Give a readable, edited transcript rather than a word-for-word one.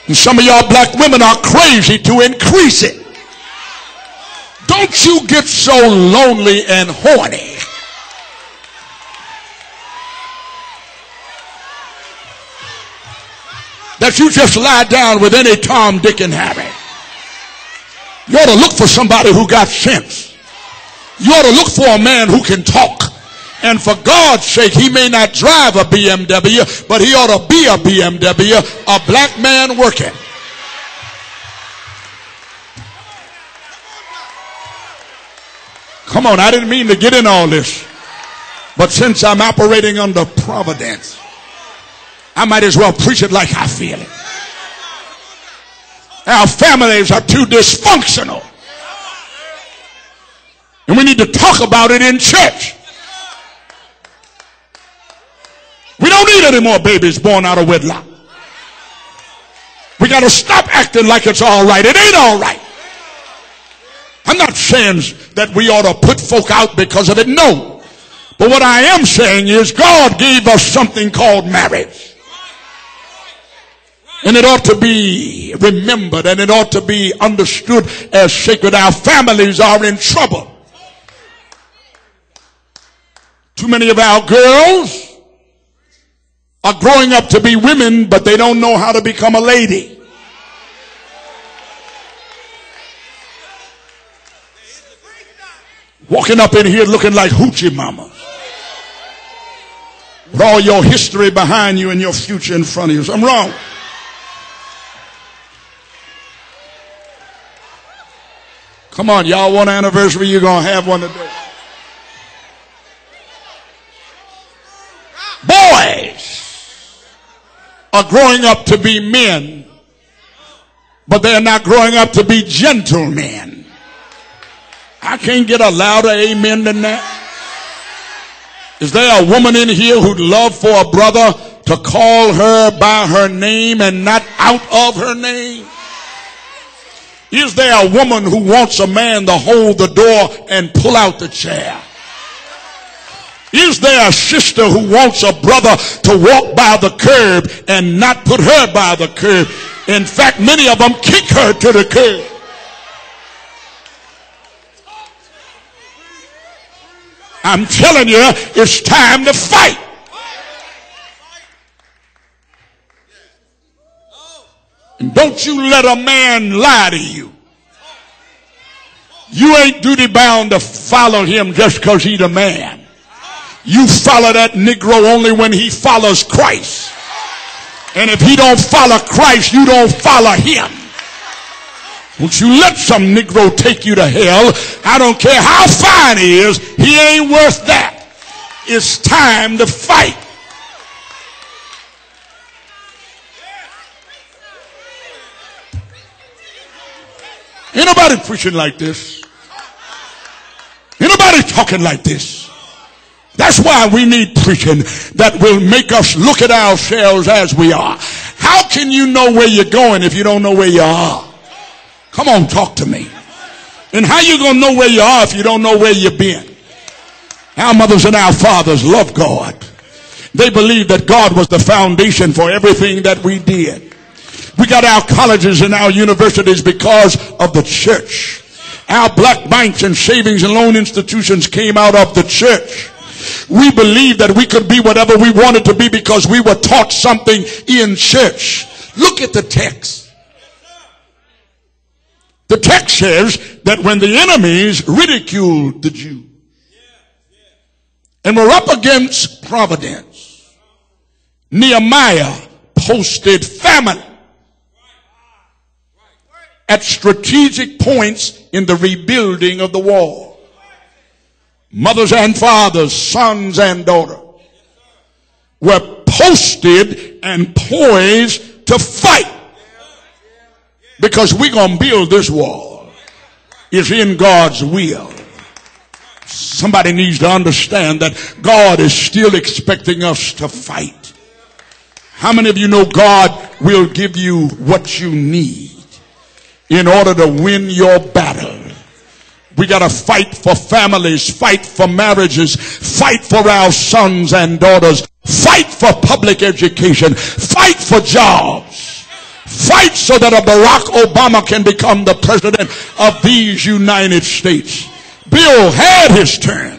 And some of y'all black women are crazy to increase it. Don't you get so lonely and horny that you just lie down with any Tom, Dick, and Harry. You ought to look for somebody who got sense. You ought to look for a man who can talk. And for God's sake, he may not drive a BMW, but he ought to be a BMW, a black man working. Come on, I didn't mean to get in all this. But since I'm operating under providence, I might as well preach it like I feel it. Our families are too dysfunctional. And we need to talk about it in church. We don't need any more babies born out of wedlock. We got to stop acting like it's all right. It ain't all right. I'm not saying that we ought to put folk out because of it. No. But what I am saying is God gave us something called marriage. And it ought to be remembered and it ought to be understood as sacred. Our families are in trouble. Too many of our girls are growing up to be women, but they don't know how to become a lady. Walking up in here looking like hoochie mamas. With all your history behind you and your future in front of you. I'm wrong. Come on, y'all want an anniversary? You're going to have one today. Boys are growing up to be men, but they're not growing up to be gentlemen. I can't get a louder amen than that. Is there a woman in here who'd love for a brother to call her by her name and not out of her name? Is there a woman who wants a man to hold the door and pull out the chair? Is there a sister who wants a brother to walk by the curb and not put her by the curb? In fact, many of them kick her to the curb. I'm telling you, it's time to fight. And don't you let a man lie to you. You ain't duty bound to follow him just because he's a man. You follow that Negro only when he follows Christ. And if he don't follow Christ, you don't follow him. Don't you let some Negro take you to hell. I don't care how fine he is. He ain't worth that. It's time to fight. Ain't nobody preaching like this. Ain't nobody talking like this. That's why we need preaching that will make us look at ourselves as we are. How can you know where you're going if you don't know where you are? Come on, talk to me. And how you going to know where you are if you don't know where you've been? Our mothers and our fathers love God. They believe that God was the foundation for everything that we did. We got our colleges and our universities because of the church. Our black banks and savings and loan institutions came out of the church. We believed that we could be whatever we wanted to be because we were taught something in church. Look at the text. The text says that when the enemies ridiculed the Jews and were up against providence, Nehemiah posted famine at strategic points in the rebuilding of the wall. Mothers and fathers, sons and daughters were posted and poised to fight. Because we're going to build this wall. It's in God's will. Somebody needs to understand that God is still expecting us to fight. How many of you know God will give you what you need in order to win your battle? We got to fight for families, fight for marriages, fight for our sons and daughters, fight for public education, fight for jobs. Fight so that a Barack Obama can become the president of these United States. Bill had his turn.